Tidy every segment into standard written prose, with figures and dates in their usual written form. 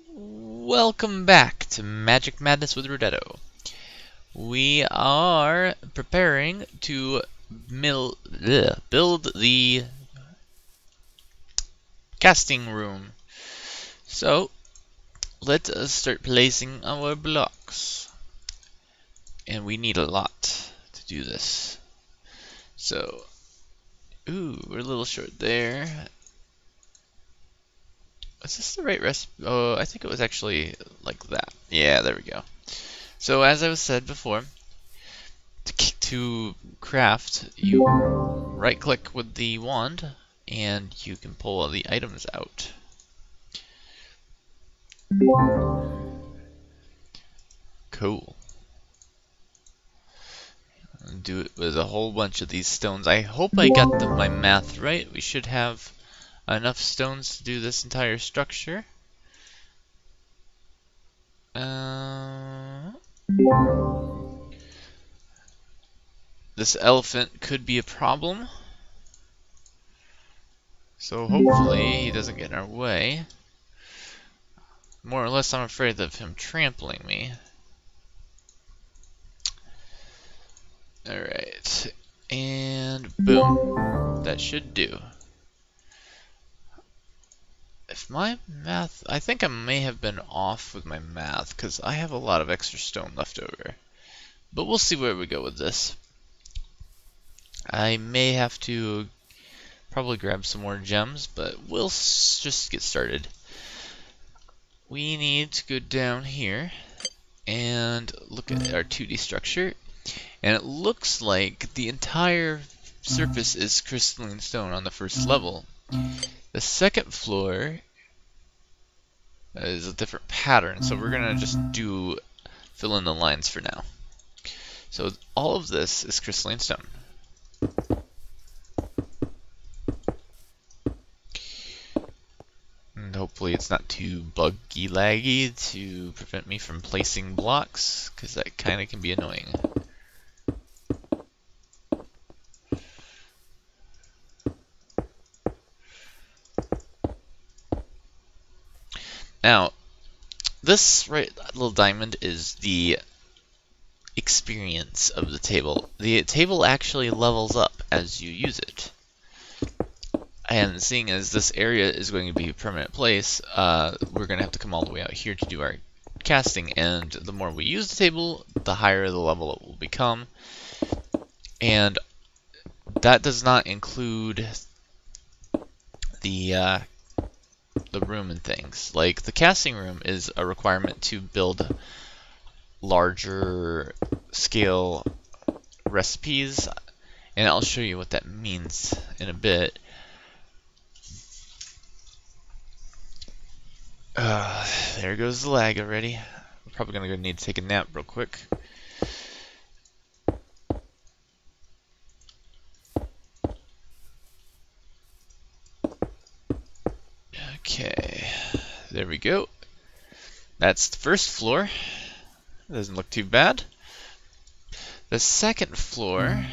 Welcome back to Magic Madness with Rodetto. We are preparing to build the casting room. So, let us start placing our blocks. And we need a lot to do this. So, we're a little short there. Is this the right recipe? Oh, I think it was actually like that. Yeah, there we go. So, as I was said before, to craft, you right click with the wand and you can pull all the items out. Cool. Do it with a whole bunch of these stones. I hope I got my math right. We should have enough stones to do this entire structure. This elephant could be a problem. So hopefully he doesn't get in our way. More or less I'm afraid of him trampling me. Alright. And boom. That should do. If my math... I think I may have been off with my math, because I have a lot of extra stone left over. But we'll see where we go with this. I may have to probably grab some more gems, but we'll just get started. We need to go down here and look at our 2D structure. And it looks like the entire surface is crystalline stone on the first level. The second floor is a different pattern, so we're gonna just fill in the lines for now. So all of this is crystalline stone. And hopefully it's not too buggy laggy to prevent me from placing blocks, because that kind of can be annoying. Now, this little diamond is the experience of the table. The table actually levels up as you use it. And seeing as this area is going to be a permanent place, we're going to have to come all the way out here to do our casting. And the more we use the table, the higher the level it will become. And that does not include the room and things. Like the casting room is a requirement to build larger scale recipes, and I'll show you what that means in a bit. There goes the lag already. We're probably gonna need to take a nap real quick. Okay, there we go. That's the first floor. Doesn't look too bad. The second floor,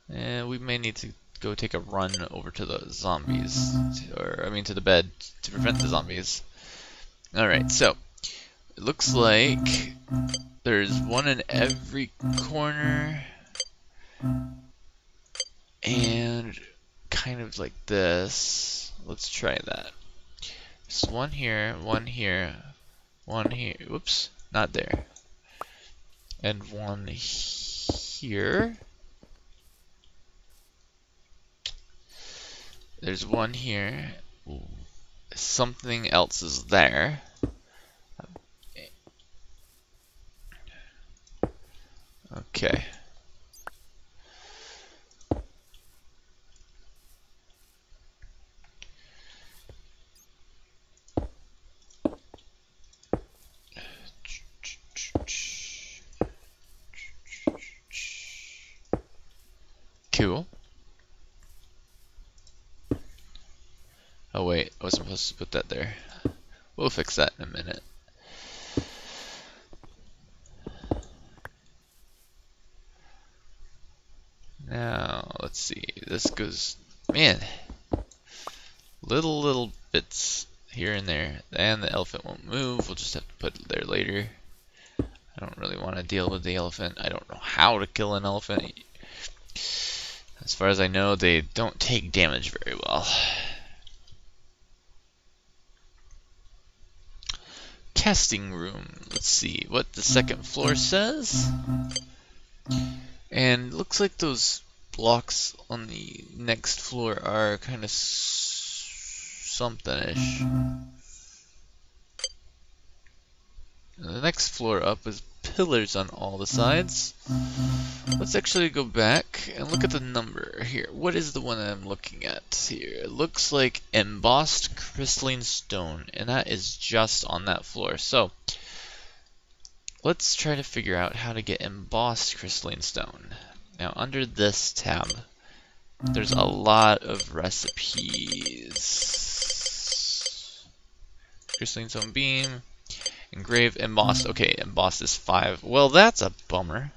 we may need to go take a run over to the zombies, to the bed to prevent the zombies. Alright, so it looks like there's one in every corner, and kind of like this. Let's try that. There's one here, one here, one here. Whoops, not there. And one here. There's one here. Ooh. Something else is there. Okay. Cool. Oh wait, I wasn't supposed to put that there. We'll fix that in a minute. Now, let's see. This goes, man, little bits here and there. And the elephant won't move. We'll just have to put it there later. I don't really want to deal with the elephant. I don't know how to kill an elephant. As far as I know, they don't take damage very well. Casting room. Let's see what the second floor says. And looks like those blocks on the next floor are kind of something-ish. The next floor up is pillars on all the sides. Let's actually go back and look at the number here. What is the one that I'm looking at here? It looks like embossed crystalline stone, and that is just on that floor. So let's try to figure out how to get embossed crystalline stone. Now under this tab, there's a lot of recipes. Crystalline stone beam. Engrave, embossed. Okay, embossed is 5. Well, that's a bummer.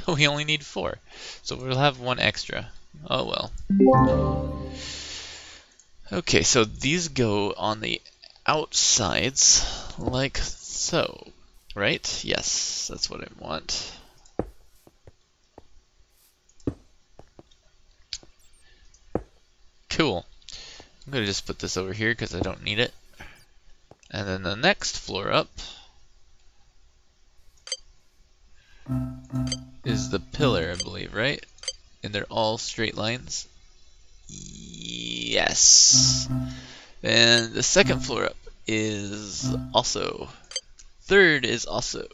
We only need 4. So we'll have 1 extra. Oh well. Okay, so these go on the outsides like so. Right? Yes, that's what I want. Cool. I'm going to just put this over here because I don't need it. And then the next floor up is the pillar, I believe, right? And they're all straight lines? Yes. And the second floor up is also. Third is also.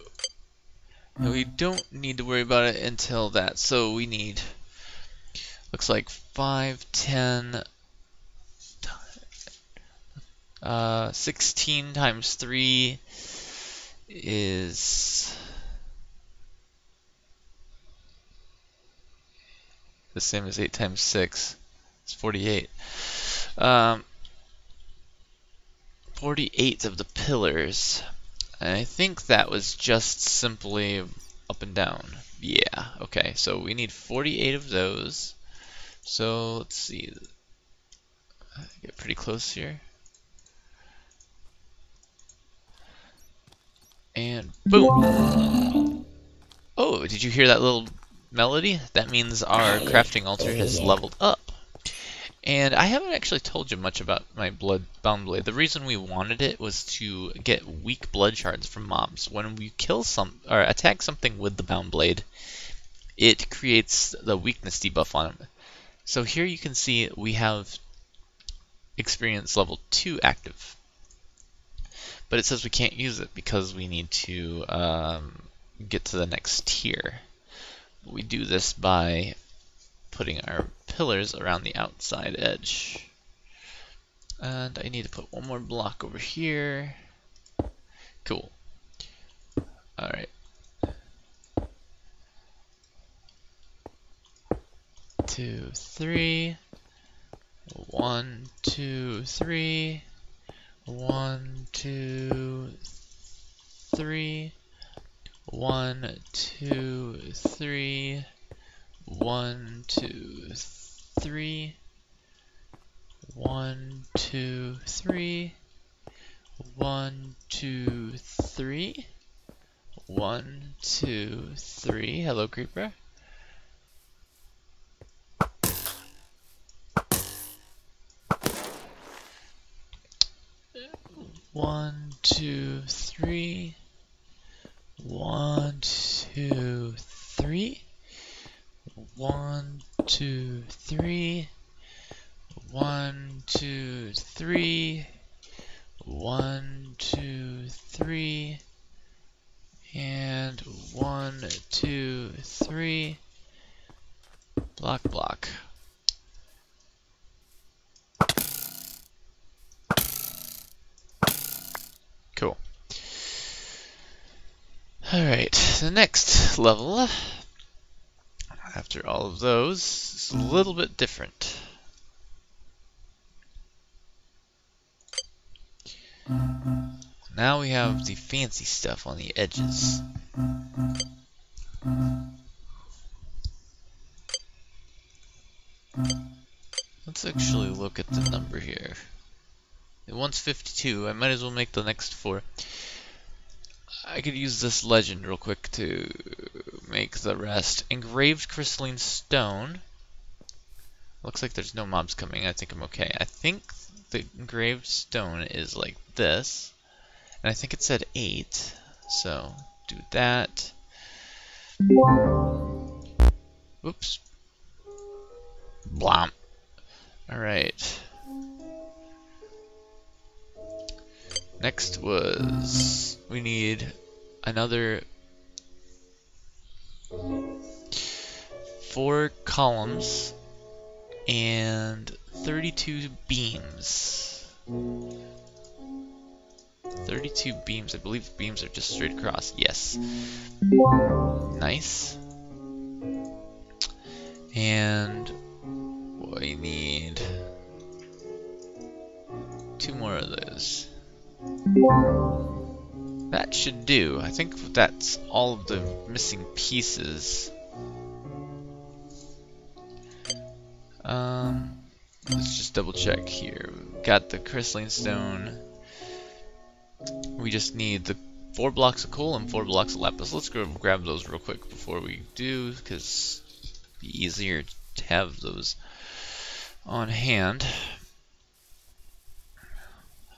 And we don't need to worry about it until that. So we need, looks like 5, 10, 16 times 3 is the same as 8 times 6. It's 48. 48 of the pillars. And I think that was just simply up and down. Yeah, okay. So we need 48 of those. So let's see. Get pretty close here. And boom! Oh, did you hear that little melody? That means our crafting altar has leveled up. And I haven't actually told you much about my bound blade. The reason we wanted it was to get weak blood shards from mobs. When we kill or attack something with the bound blade, it creates the weakness debuff on them. So here you can see we have experience level 2 active. But it says we can't use it because we need to get to the next tier. We do this by putting our pillars around the outside edge. And I need to put one more block over here. Cool. Alright. 2, 3. 1, 2, 3. 1, 2, 3. 1, 2, 3. 1, 2, 3. 1, 2, 3. 1, 2, 3. 1, 2, 3. Hello, creeper. One, two, three. 1, 2, 3. 1, 2, 3. 1, 2, 3. 1, 2, 3. And 1, 2, 3. Block, block. Cool. Alright, the next level, after all of those, is a little bit different. Now we have the fancy stuff on the edges. Let's actually look at the number here. It wants 52. I might as well make the next 4. I could use this legend real quick to make the rest. Engraved crystalline stone. Looks like there's no mobs coming. I think I'm okay. I think the engraved stone is like this. And I think it said 8. So, do that. Oops. Blomp. Alright. Next was, we need another 4 columns and 32 beams. 32 beams. I believe beams are just straight across. Yes. Nice. And we need 2 more of those. That should do. I think that's all of the missing pieces. Let's just double check here. We've got the crystalline stone. We just need the 4 blocks of coal and 4 blocks of lapis. Let's go grab those real quick before we do, because it'd be easier to have those on hand.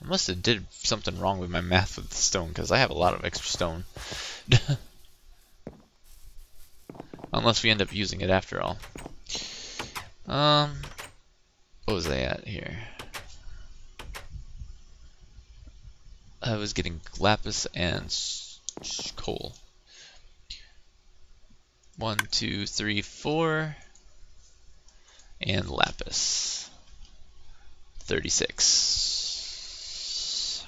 I must have did something wrong with my math with the stone, because I have a lot of extra stone. Unless we end up using it after all. What was I at here? I was getting lapis and coal. 1, 2, 3, 4, and lapis. 36.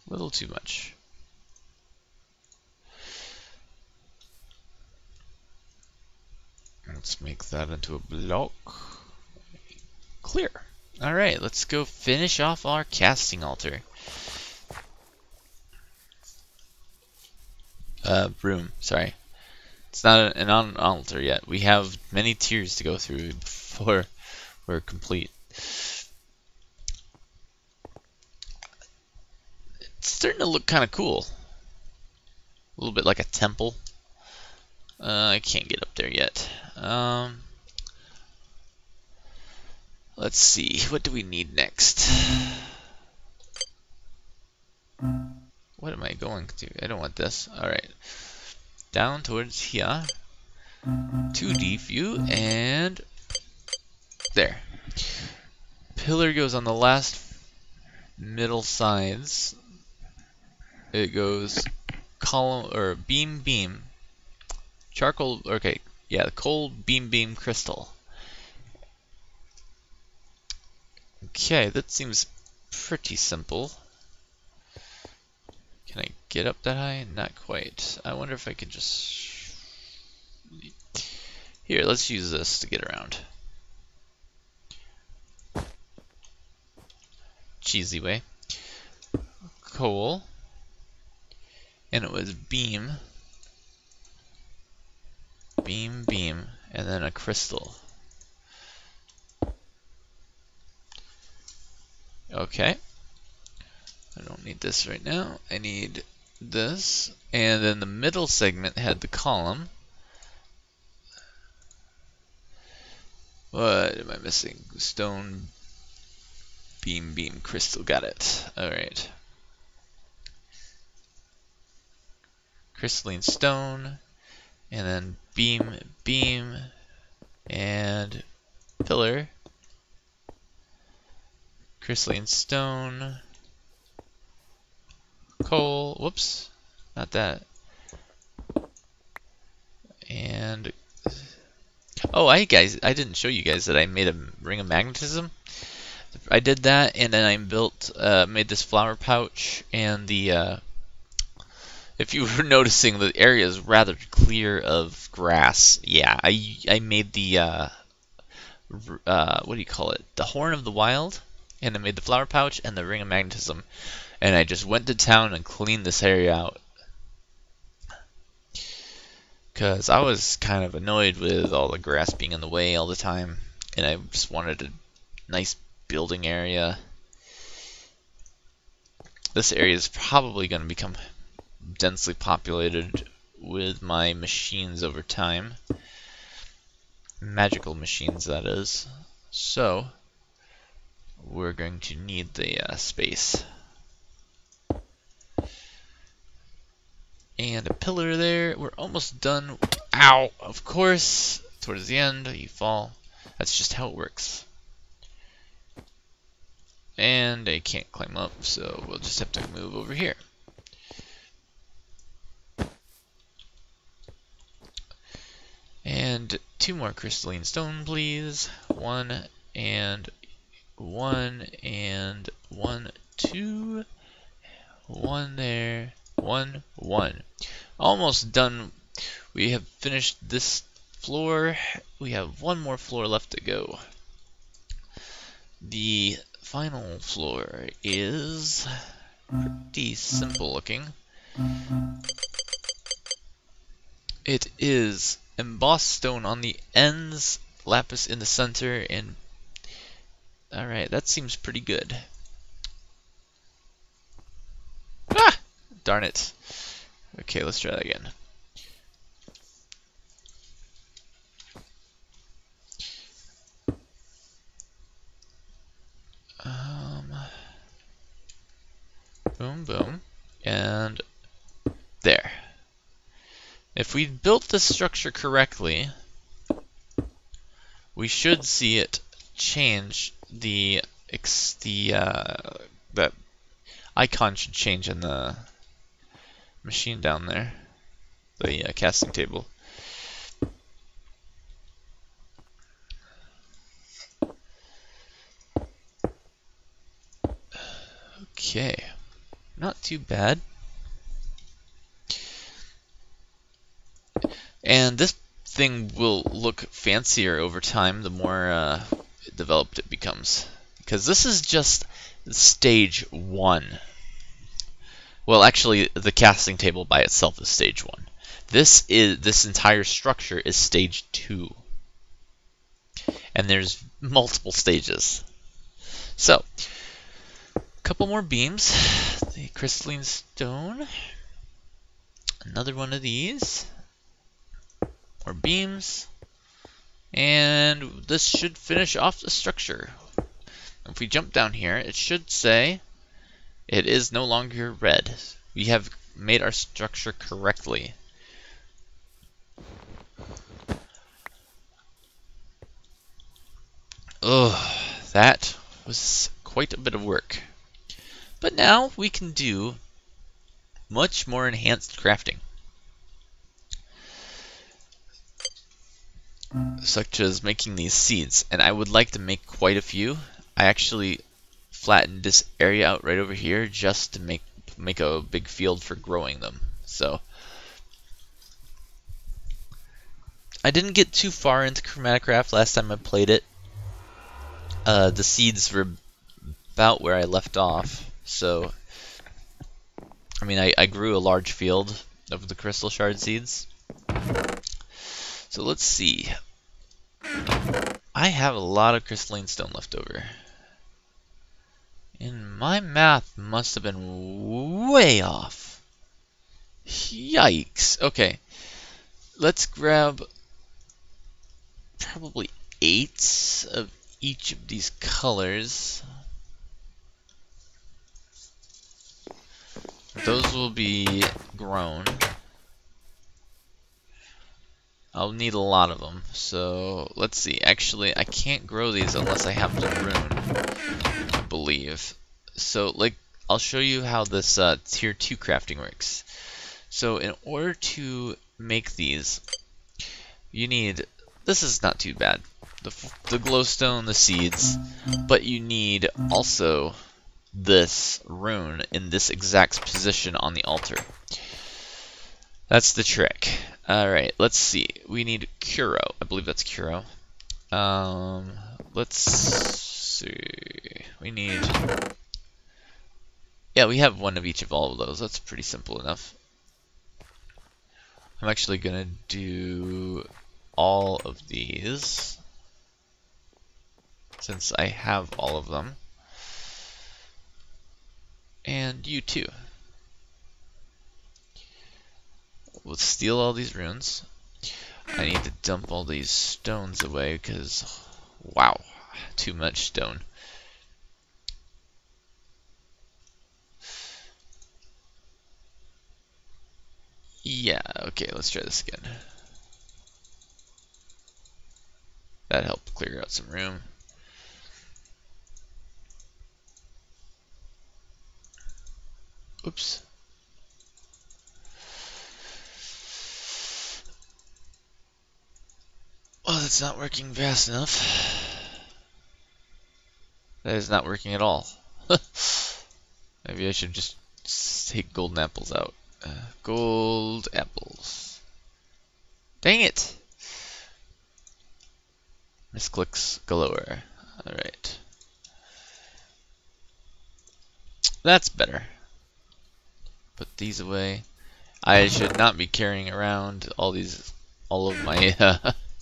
A little too much. Let's make that into a block. Clear. Alright, let's go finish off our casting altar. Room, sorry. It's not an altar yet. We have many tiers to go through before we're complete. It's starting to look kind of cool. A little bit like a temple. I can't get up there yet. Let's see, what do we need next? What am I going to? I don't want this. Alright. Down towards here. 2D view, and there. Pillar goes on the last middle sides. It goes column, or beam, beam. Charcoal, okay, yeah, coal, beam, beam, crystal. Okay, that seems pretty simple. Can I get up that high? Not quite. I wonder if I could just... Here, let's use this to get around. Cheesy way. Coal. And it was beam. Beam, beam, and then a crystal. Okay. I don't need this right now. I need this. And then the middle segment had the column. What am I missing? Stone, beam, beam, crystal. Got it. Alright. Crystalline stone. And then beam, beam, and pillar. Crystalline stone. Coal. Whoops. Not that. And... Oh, I didn't show you guys that I made a ring of magnetism. I did that, and then I built, made this flower pouch, and the, if you were noticing, the area is rather clear of grass. Yeah, I made the, what do you call it? The Horn of the Wild, and I made the flower pouch and the ring of magnetism, and I just went to town and cleaned this area out. Because I was kind of annoyed with all the grass being in the way all the time. and I just wanted a nice building area. This area is probably going to become densely populated with my machines over time. Magical machines, that is. So, we're going to need the space. And a pillar there. We're almost done. Ow! Of course, towards the end, you fall. That's just how it works. And I can't climb up, so we'll just have to move over here. And 2 more crystalline stone, please. 1 and 1 and 1, 2. 1 there. 1, 1. Almost done. We have finished this floor. We have 1 more floor left to go. The final floor is pretty simple looking. It is embossed stone on the ends, lapis in the center, and alright, that seems pretty good. Ah! Darn it. Okay, let's try that again. Boom, boom, and there. If we built this structure correctly, we should see it change the icon should change in the machine down there, the casting table. Okay, not too bad. And this thing will look fancier over time the more developed it becomes. Because this is just stage 1. Well, actually, the casting table by itself is stage 1. This entire structure is stage 2. And there's multiple stages. So, a couple more beams. The crystalline stone. Another one of these. More beams. And this should finish off the structure. If we jump down here, it should say it is no longer red. We have made our structure correctly. Ugh, that was quite a bit of work. But now we can do much more enhanced crafting. Such as making these seeds, and I would like to make quite a few. I actually flattened this area out right over here just to make a big field for growing them. So I didn't get too far into Chromaticraft last time I played it. The seeds were about where I left off, so I mean I grew a large field of the crystal shard seeds. So let's see. I have a lot of crystalline stone left over. And my math must have been way off. Yikes. Okay. Let's grab probably 8 of each of these colors. Those will be grown. I'll need a lot of them, so let's see. Actually, I can't grow these unless I have the rune, I believe. So, like, I'll show you how this tier 2 crafting works. So, in order to make these, you need, this is not too bad, the glowstone, the seeds, but you need also this rune in this exact position on the altar. That's the trick. Alright, let's see. We need Kuro. I believe that's Kuro. Let's see. We need... Yeah, we have one of each of all of those. That's pretty simple enough. I'm actually going to do all of these. since I have all of them. And you too. We'll steal all these runes. I need to dump all these stones away because, wow, too much stone. Yeah, okay, let's try this again. That helped clear out some room. Oops. Well, that's not working fast enough. That is not working at all. Maybe I should just take golden apples out. Gold apples. Dang it! Misclicks galore. Alright. That's better. Put these away. I should not be carrying around all of my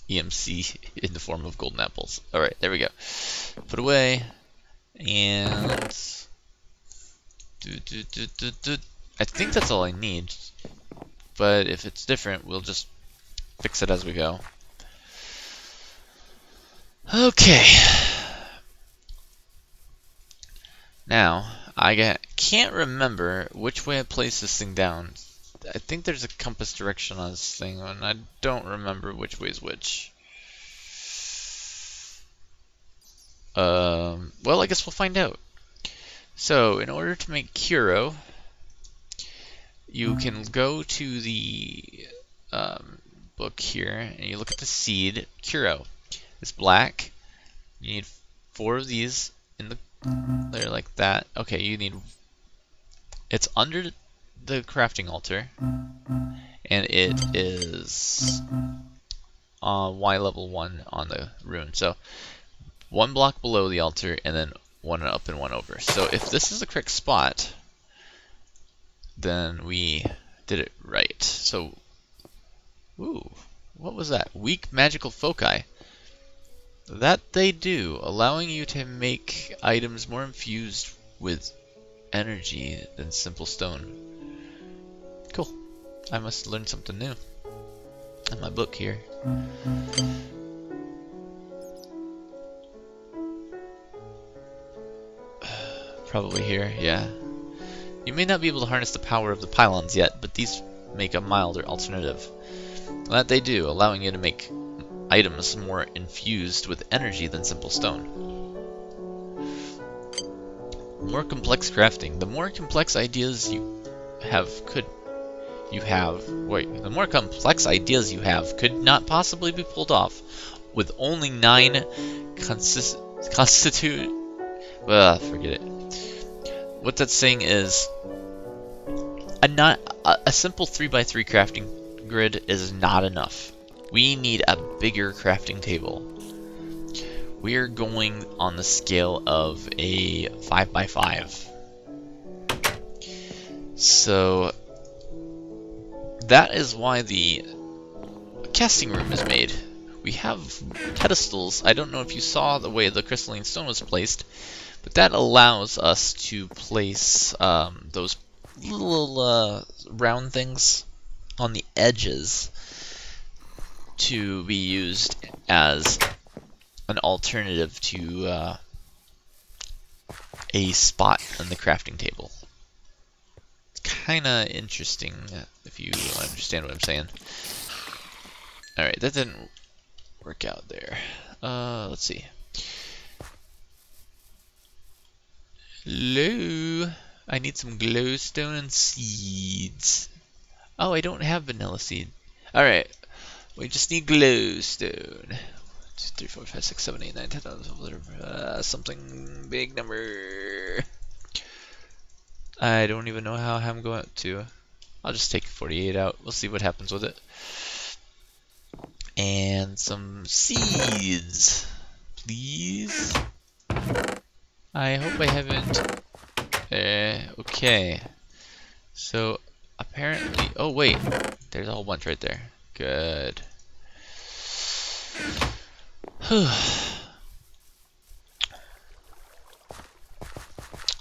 EMC in the form of golden apples. Alright, there we go. Put away. And I think that's all I need. But if it's different, we'll just fix it as we go. Okay. Now, I can't remember which way I placed this thing down. I think there's a compass direction on this thing, and I don't remember which way is which. Well, I guess we'll find out. So, in order to make Kuro, you can go to the book here, and you look at the seed. Kuro. It's black. You need 4 of these in the there like that. Okay, you need. It's under the crafting altar, and it is Y level 1 on the rune. So 1 block below the altar, and then 1 up and 1 over. So if this is the correct spot, then we did it right. So, ooh, what was that? Weak magical foci. That they do, allowing you to make items more infused with energy than simple stone. Cool. I must learn something new in my book here. Probably here, yeah. You may not be able to harness the power of the pylons yet, but these make a milder alternative. That they do, allowing you to make items more infused with energy than simple stone. More complex crafting. The more complex ideas you have could not possibly be pulled off with only 9 constitute. Forget it. What that's saying is a simple 3x3 crafting grid is not enough. We need a bigger crafting table. We are going on the scale of a 5x5. So that is why the casting room is made. We have pedestals. I don't know if you saw the way the crystalline stone was placed, but that allows us to place those little round things on the edges to be used as an alternative to a spot on the crafting table. It's kind of interesting if you understand what I'm saying. Alright, that didn't work out there. Let's see. Hello? I need some glowstone and seeds. Oh, I don't have vanilla seed. Alright. We just need glowstone. 2, 3, 4, 5, 6, 7, 8, 9, 10, 11, something big number. I don't even know how I'm going to. I'll just take 48 out. We'll see what happens with it. And some seeds, please. I hope I haven't. Okay. So apparently, oh wait, there's a whole bunch right there. Good.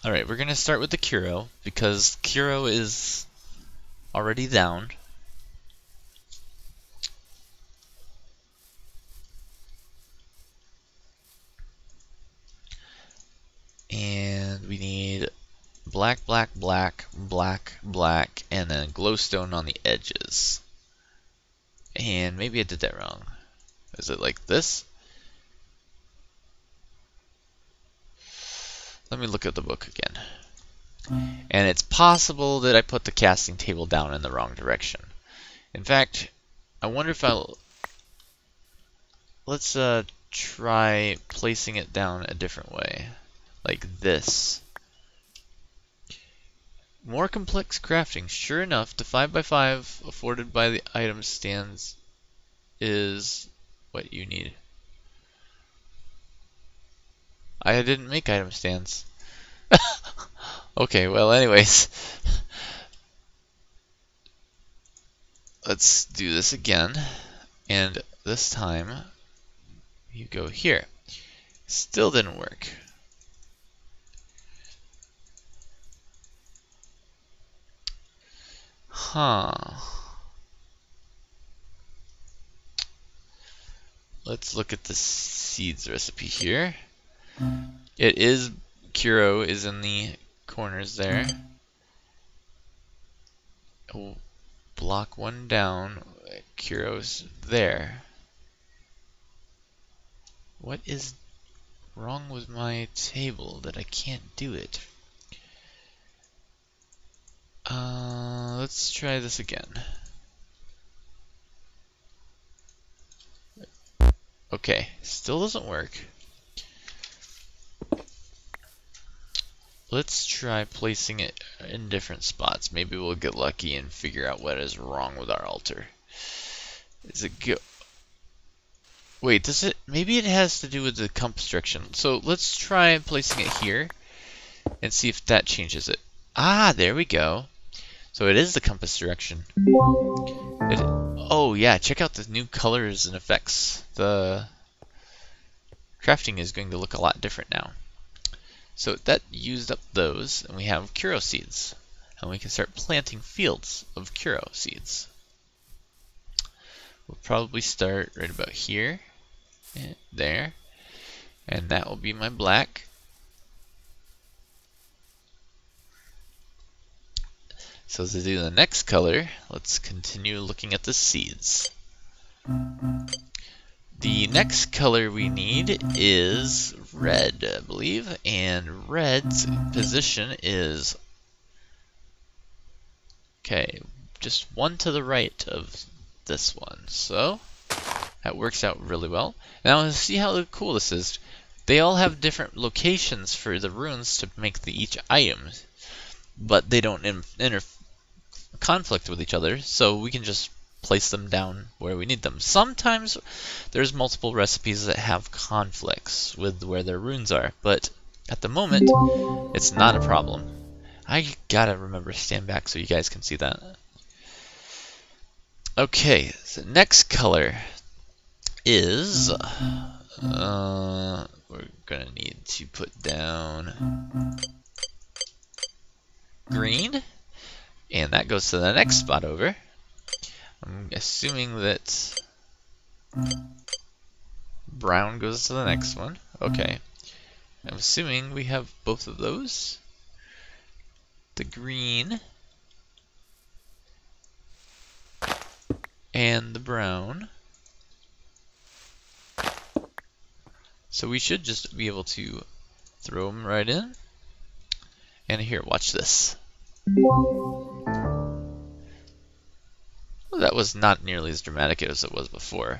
Alright, we're gonna start with the Kuro, because Kuro is already down. And we need black, black, black, black, black, and then glowstone on the edges. And maybe I did that wrong. Is it like this? Let me look at the book again. And it's possible that I put the casting table down in the wrong direction. In fact, I wonder if I'll... Let's try placing it down a different way. Like this. More complex crafting. Sure enough, the 5x5 afforded by the item stands is what you need. I didn't make item stands. Okay, well anyways. Let's do this again. And this time, you go here. Still didn't work. Huh. Let's look at the seeds recipe here. It is, Kuro is in the corners there. Oh, block one down, Kuro's there. What is wrong with my table that I can't do it? Let's try this again. Okay, still doesn't work. Let's try placing it in different spots. Maybe we'll get lucky and figure out what is wrong with our altar. Is it go? Wait, does it? Maybe it has to do with the compass direction. So let's try placing it here and see if that changes it. Ah, there we go. So it is the compass direction. Oh yeah, check out the new colors and effects. The crafting is going to look a lot different now. So that used up those, and we have Kuro seeds. And we can start planting fields of Kuro seeds. We'll probably start right about here, and there, and that will be my black. So to do the next color, let's continue looking at the seeds. The next color we need is red, I believe, and red's position is, okay, just one to the right of this one. So that works out really well. Now see how cool this is. They all have different locations for the runes to make each item, but they don't conflict with each other, so we can just place them down where we need them. Sometimes there's multiple recipes that have conflicts with where their runes are, but at the moment it's not a problem. I gotta remember to stand back so you guys can see that. Okay, so next color is we're gonna need to put down green. And that goes to the next spot over. I'm assuming that brown goes to the next one. Okay. I'm assuming we have both of those. The green and the brown. So we should just be able to throw them right in. And here, watch this. Well, that was not nearly as dramatic as it was before.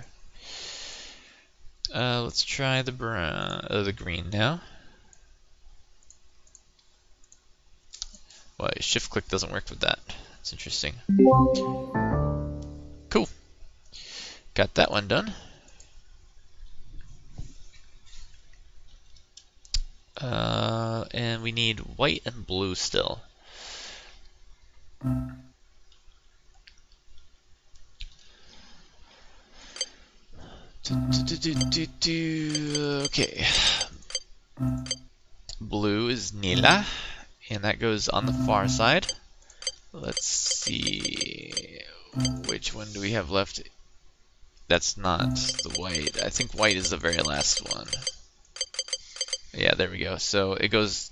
Let's try the brown, the green now. Why shift click doesn't work with that? It's interesting. Cool. Got that one done. And we need white and blue still. Okay. Blue is Nila, And that goes on the far side. Let's see, which one do we have left? That's not the white. I think white is the very last one. Yeah, there we go. So it goes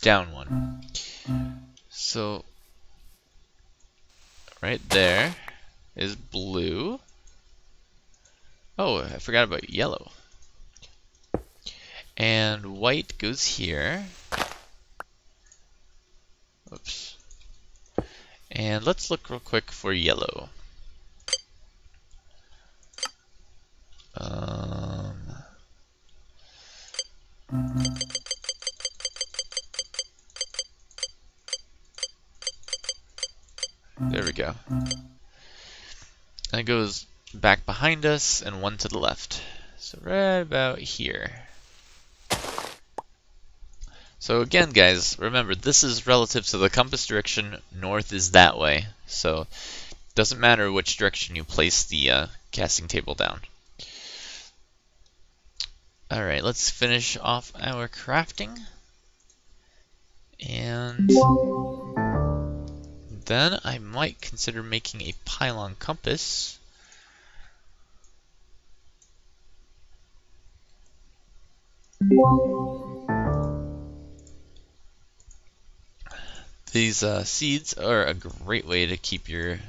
down one. So right there is blue. Oh, I forgot about yellow. And white goes here. Oops. And let's look real quick for yellow. There we go. And it goes back behind us and one to the left. So right about here. So again, guys, remember this is relative to the compass direction. North is that way. So it doesn't matter which direction you place the casting table down. Alright, let's finish off our crafting. And then I might consider making a pylon compass. These seeds are a great way to keep your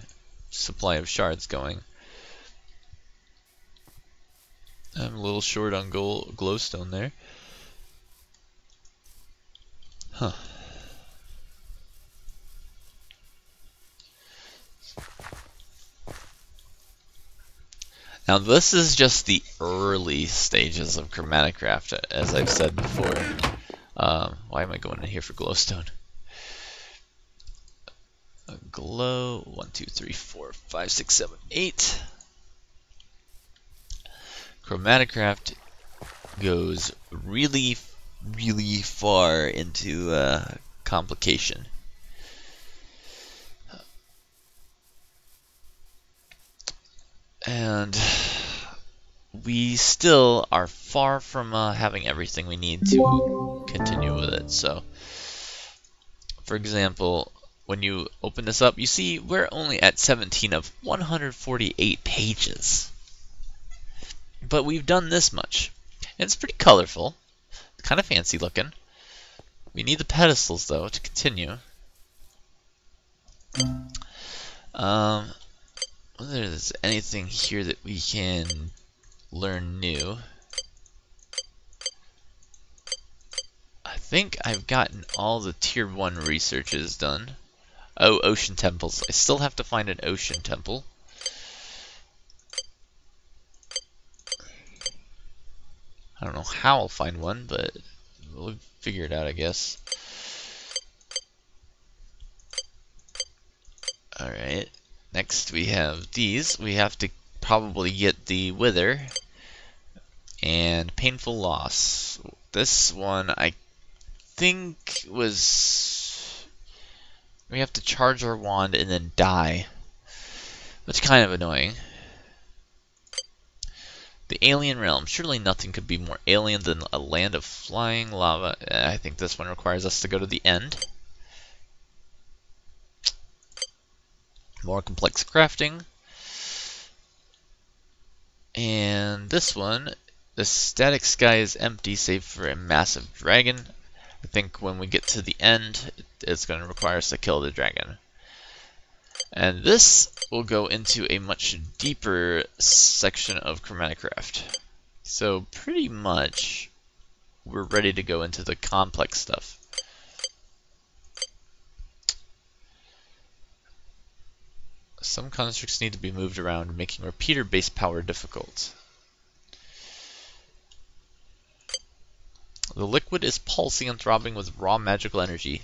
supply of shards going. I'm a little short on glowstone there. Huh. Now this is just the early stages of Chromaticraft, as I've said before. Why am I going in here for glowstone? Glow, 1, 2, 3, 4, 5, 6, 7, 8. Chromaticraft goes really, really far into complication. And we still are far from having everything we need to continue with it. So, for example, when you open this up, you see we're only at 17 of 148 pages. But we've done this much. And it's pretty colorful. Kind of fancy looking. We need the pedestals, though, to continue. Whether there's anything here that we can learn new. I think I've gotten all the tier 1 researches done. Oh, ocean temples. I still have to find an ocean temple. I don't know how I'll find one, but we'll figure it out, I guess. Alright. Next we have these. We have to probably get the Wither and Painful Loss. This one I think was... we have to charge our wand and then die. That's kind of annoying. The Alien Realm. Surely nothing could be more alien than a land of flying lava. I think this one requires us to go to the end. More complex crafting. And this one, the static sky is empty save for a massive dragon. I think when we get to the end, it's going to require us to kill the dragon. And this will go into a much deeper section of Chromaticraft. So pretty much, we're ready to go into the complex stuff. Some constructs need to be moved around, making repeater base power difficult. The liquid is pulsing and throbbing with raw magical energy.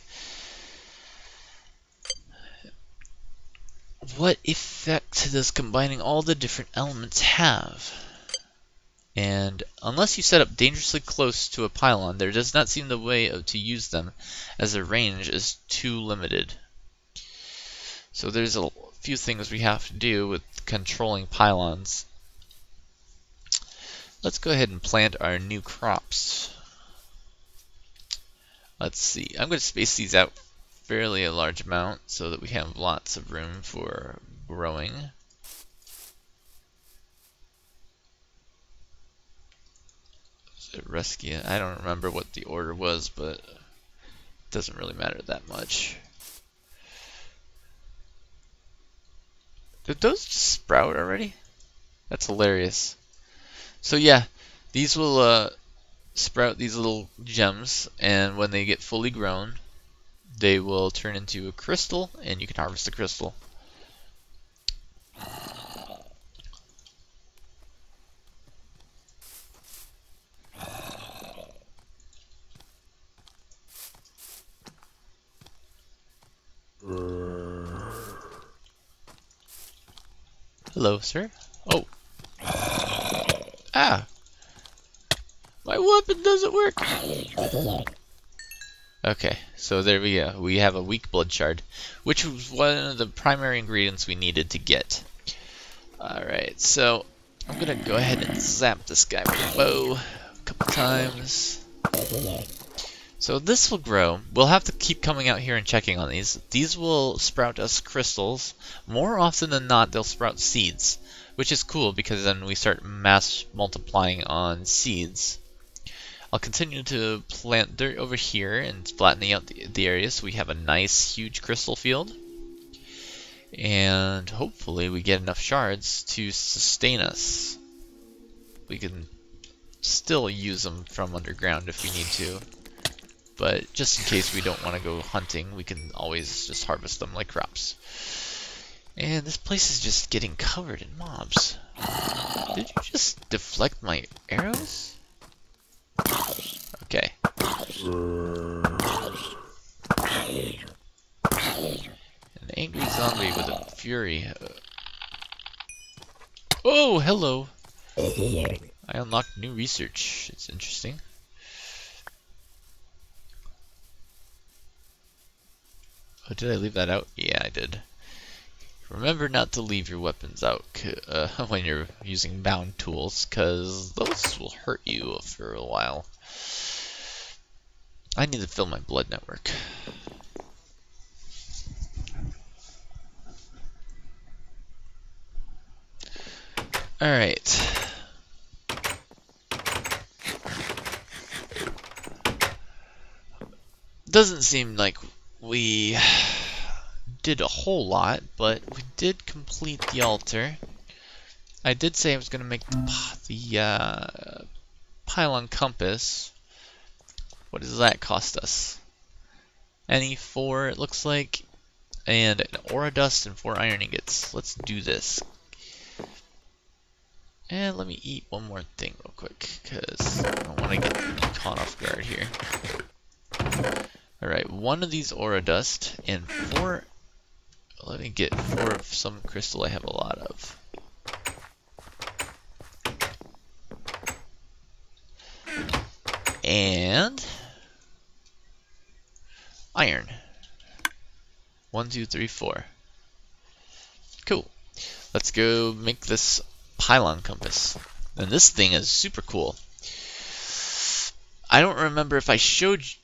What effect does combining all the different elements have? And unless you set up dangerously close to a pylon, there does not seem the way to use them, as their range is too limited. So there's a few things we have to do with controlling pylons. Let's go ahead and plant our new crops. Let's see. I'm going to space these out fairly a large amount so that we have lots of room for growing. Rescue. I don't remember what the order was, but it doesn't really matter that much. Did those just sprout already? That's hilarious. So yeah, these will sprout these little gems, and when they get fully grown, they will turn into a crystal, and you can harvest the crystal. Hello, sir. Oh. Ah! My weapon doesn't work! Okay, so there we go. We have a weak blood shard, which was one of the primary ingredients we needed to get. Alright, so I'm gonna go ahead and zap this guy with a bow a couple times. So this will grow. We'll have to keep coming out here and checking on these. These will sprout us crystals. More often than not, they'll sprout seeds, which is cool because then we start mass multiplying on seeds. I'll continue to plant dirt over here and flattening out the area so we have a nice huge crystal field. And hopefully we get enough shards to sustain us. We can still use them from underground if we need to. But just in case we don't want to go hunting, we can always just harvest them like crops. And this place is just getting covered in mobs. Did you just deflect my arrows? Okay. An angry zombie with a fury. Oh, hello! I unlocked new research. It's interesting. Oh, did I leave that out? Yeah, I did. Remember not to leave your weapons out when you're using bound tools, because those will hurt you for a while. I need to fill my blood network. Alright. Doesn't seem like we did a whole lot, but we did complete the altar. I did say I was going to make the pylon compass. What does that cost us? NE4 it looks like, and an aura dust and 4 iron ingots. Let's do this. And let me eat one more thing real quick, because I don't want to get caught off guard here. Alright, one of these aura dust and 4. Let me get 4 of some crystal I have a lot of. And iron. 1, 2, 3, 4. Cool. Let's go make this pylon compass. And this thing is super cool. I don't remember if I showed you.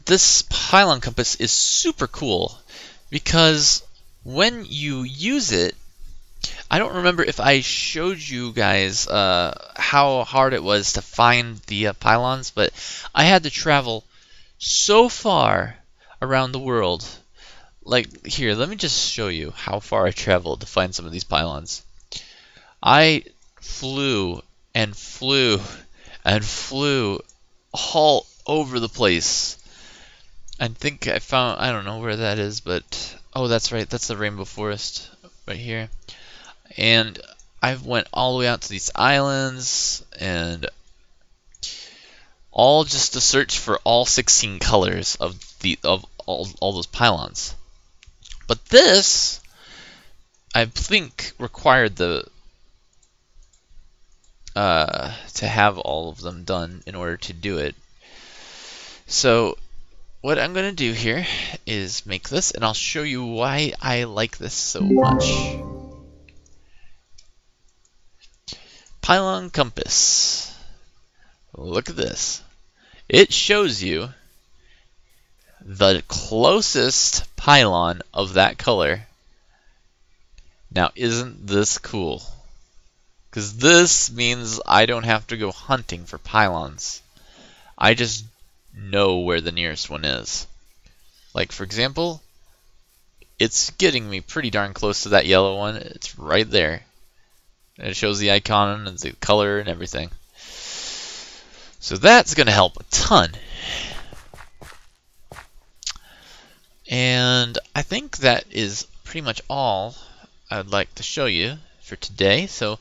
This pylon compass is super cool because when you use it, I don't remember if I showed you guys how hard it was to find the pylons, but I had to travel so far around the world. Like, here, let me just show you how far I traveled to find some of these pylons. I flew and flew and flew all over the place. I think I found, I don't know where that is, but oh, that's right, that's the rainbow forest right here. And I went all the way out to these islands and all just to search for all 16 colors of all those pylons. But this, I think, required the to have all of them done in order to do it. So what I'm going to do here is make this, and I'll show you why I like this so much. Pylon compass. Look at this. It shows you the closest pylon of that color. Now, isn't this cool? Because this means I don't have to go hunting for pylons. I just know where the nearest one is. Like, for example, it's getting me pretty darn close to that yellow one. It's right there. And it shows the icon and the color and everything. So that's going to help a ton. And I think that is pretty much all I would like to show you for today. So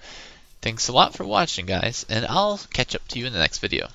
thanks a lot for watching, guys, and I'll catch up to you in the next video.